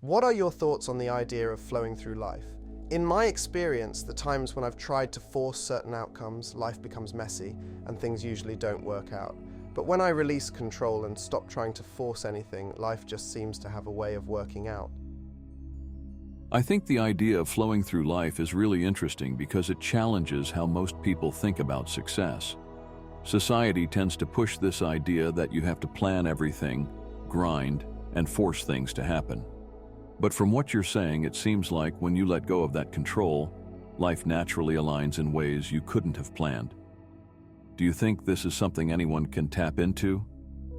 What are your thoughts on the idea of flowing through life? In my experience, the times when I've tried to force certain outcomes, life becomes messy and things usually don't work out. But when I release control and stop trying to force anything, life just seems to have a way of working out. I think the idea of flowing through life is really interesting because it challenges how most people think about success. Society tends to push this idea that you have to plan everything, grind, and force things to happen. But from what you're saying, it seems like when you let go of that control, life naturally aligns in ways you couldn't have planned. Do you think this is something anyone can tap into?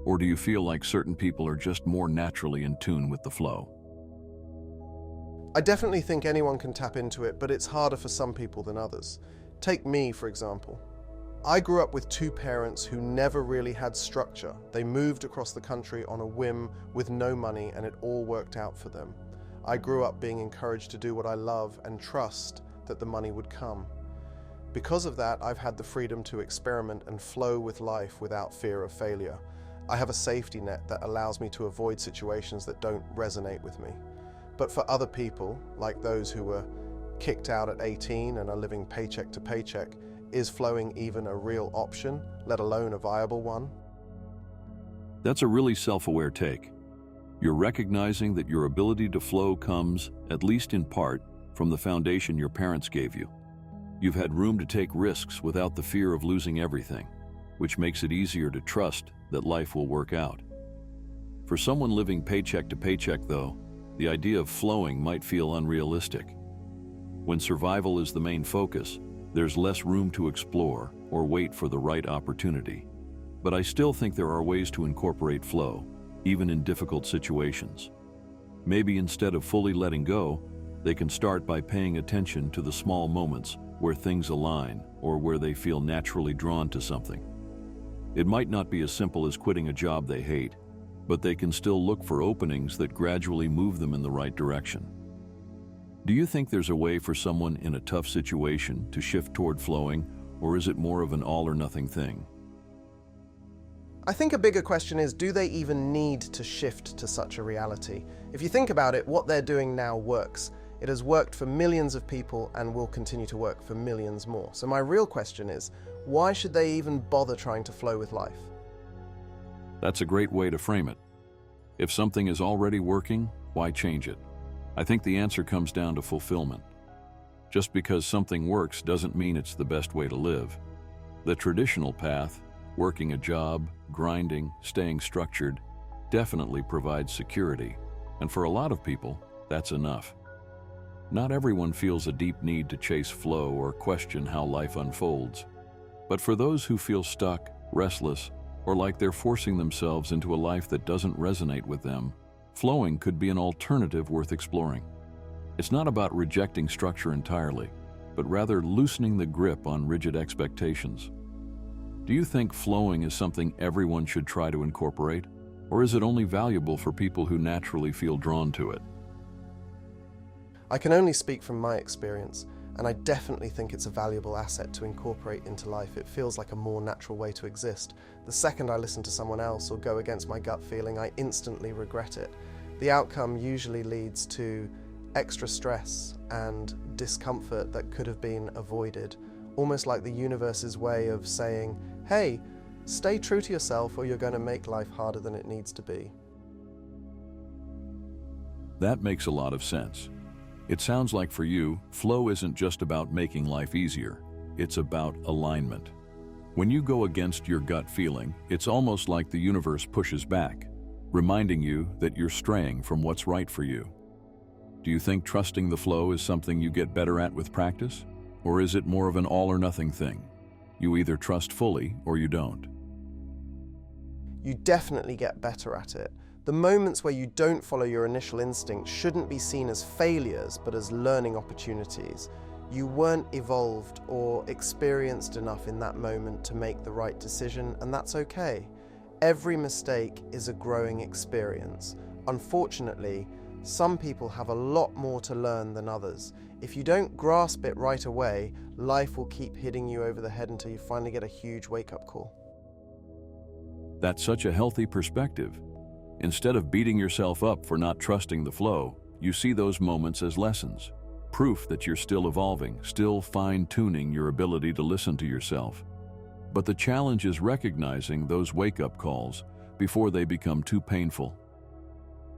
Or do you feel like certain people are just more naturally in tune with the flow? I definitely think anyone can tap into it, but it's harder for some people than others. Take me, for example. I grew up with two parents who never really had structure. They moved across the country on a whim with no money, and it all worked out for them. I grew up being encouraged to do what I love and trust that the money would come. Because of that, I've had the freedom to experiment and flow with life without fear of failure. I have a safety net that allows me to avoid situations that don't resonate with me. But for other people, like those who were kicked out at 18 and are living paycheck to paycheck, is flowing even a real option, let alone a viable one? That's a really self-aware take. You're recognizing that your ability to flow comes, at least in part, from the foundation your parents gave you. You've had room to take risks without the fear of losing everything, which makes it easier to trust that life will work out. For someone living paycheck to paycheck, though, the idea of flowing might feel unrealistic. When survival is the main focus, there's less room to explore or wait for the right opportunity. But I still think there are ways to incorporate flow, even in difficult situations. Maybe instead of fully letting go, they can start by paying attention to the small moments where things align or where they feel naturally drawn to something. It might not be as simple as quitting a job they hate, but they can still look for openings that gradually move them in the right direction. Do you think there's a way for someone in a tough situation to shift toward flowing, or is it more of an all-or-nothing thing? I think a bigger question is, do they even need to shift to such a reality? If you think about it, what they're doing now works. It has worked for millions of people and will continue to work for millions more. So my real question is, why should they even bother trying to flow with life? That's a great way to frame it. If something is already working, why change it? I think the answer comes down to fulfillment. Just because something works doesn't mean it's the best way to live. The traditional path, working a job, grinding, staying structured, definitely provides security. And for a lot of people, that's enough. Not everyone feels a deep need to chase flow or question how life unfolds. But for those who feel stuck, restless, or like they're forcing themselves into a life that doesn't resonate with them, flowing could be an alternative worth exploring. It's not about rejecting structure entirely, but rather loosening the grip on rigid expectations. Do you think flowing is something everyone should try to incorporate, or is it only valuable for people who naturally feel drawn to it? I can only speak from my experience, and I definitely think it's a valuable asset to incorporate into life. It feels like a more natural way to exist. The second I listen to someone else or go against my gut feeling, I instantly regret it. The outcome usually leads to extra stress and discomfort that could have been avoided, almost like the universe's way of saying, hey, stay true to yourself or you're going to make life harder than it needs to be. That makes a lot of sense. It sounds like for you, flow isn't just about making life easier, it's about alignment. When you go against your gut feeling, it's almost like the universe pushes back, reminding you that you're straying from what's right for you. Do you think trusting the flow is something you get better at with practice? Or is it more of an all-or-nothing thing? You either trust fully or you don't. You definitely get better at it. The moments where you don't follow your initial instinct shouldn't be seen as failures, but as learning opportunities. You weren't evolved or experienced enough in that moment to make the right decision, and that's okay. Every mistake is a growing experience. Unfortunately, some people have a lot more to learn than others. If you don't grasp it right away, life will keep hitting you over the head until you finally get a huge wake-up call. That's such a healthy perspective. Instead of beating yourself up for not trusting the flow, you see those moments as lessons, proof that you're still evolving, still fine-tuning your ability to listen to yourself. But the challenge is recognizing those wake-up calls before they become too painful.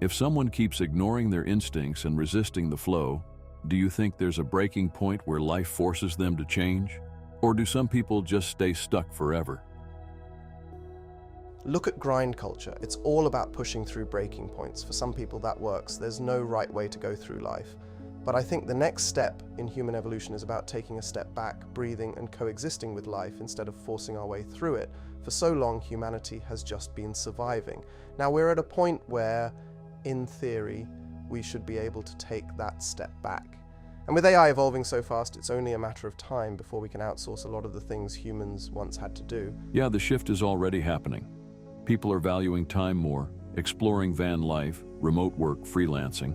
If someone keeps ignoring their instincts and resisting the flow, do you think there's a breaking point where life forces them to change? Or do some people just stay stuck forever? Look at grind culture. It's all about pushing through breaking points. For some people that works. There's no right way to go through life. But I think the next step in human evolution is about taking a step back, breathing and coexisting with life instead of forcing our way through it. For so long, humanity has just been surviving. Now we're at a point where, in theory, we should be able to take that step back. And with AI evolving so fast, it's only a matter of time before we can outsource a lot of the things humans once had to do. Yeah, the shift is already happening. People are valuing time more, exploring van life, remote work, freelancing.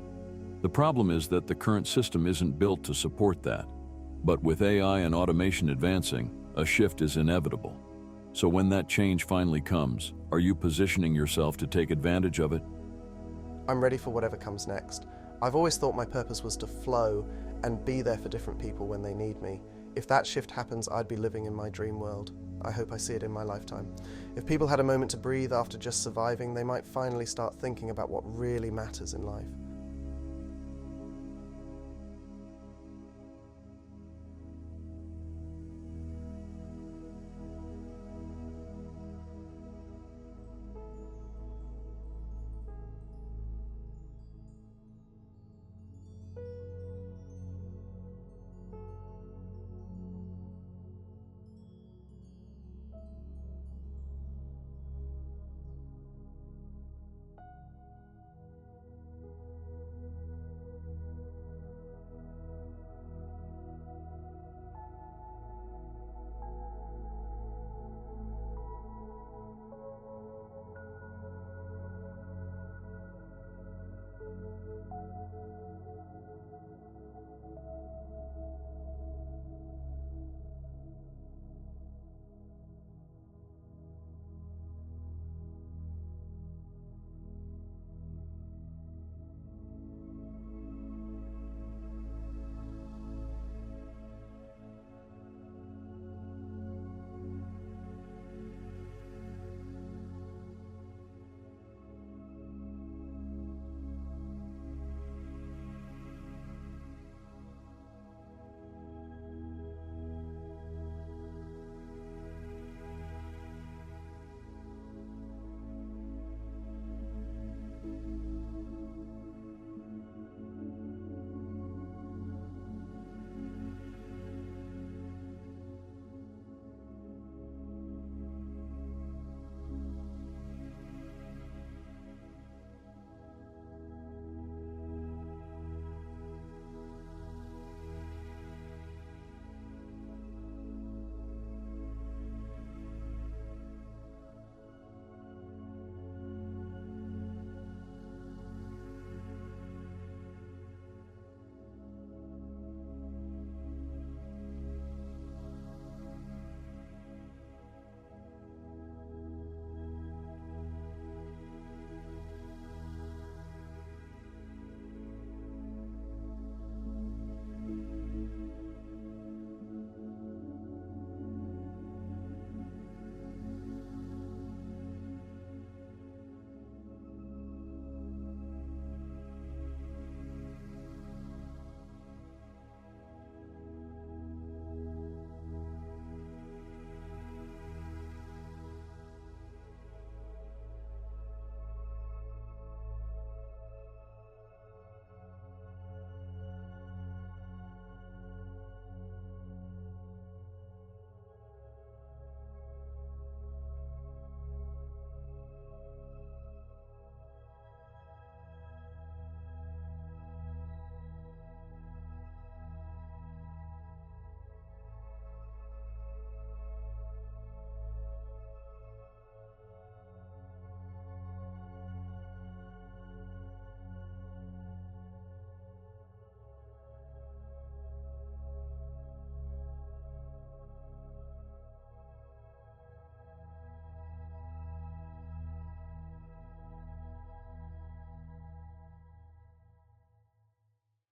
The problem is that the current system isn't built to support that. But with AI and automation advancing, a shift is inevitable. So when that change finally comes, are you positioning yourself to take advantage of it? I'm ready for whatever comes next. I've always thought my purpose was to flow and be there for different people when they need me. If that shift happens, I'd be living in my dream world. I hope I see it in my lifetime. If people had a moment to breathe after just surviving, they might finally start thinking about what really matters in life.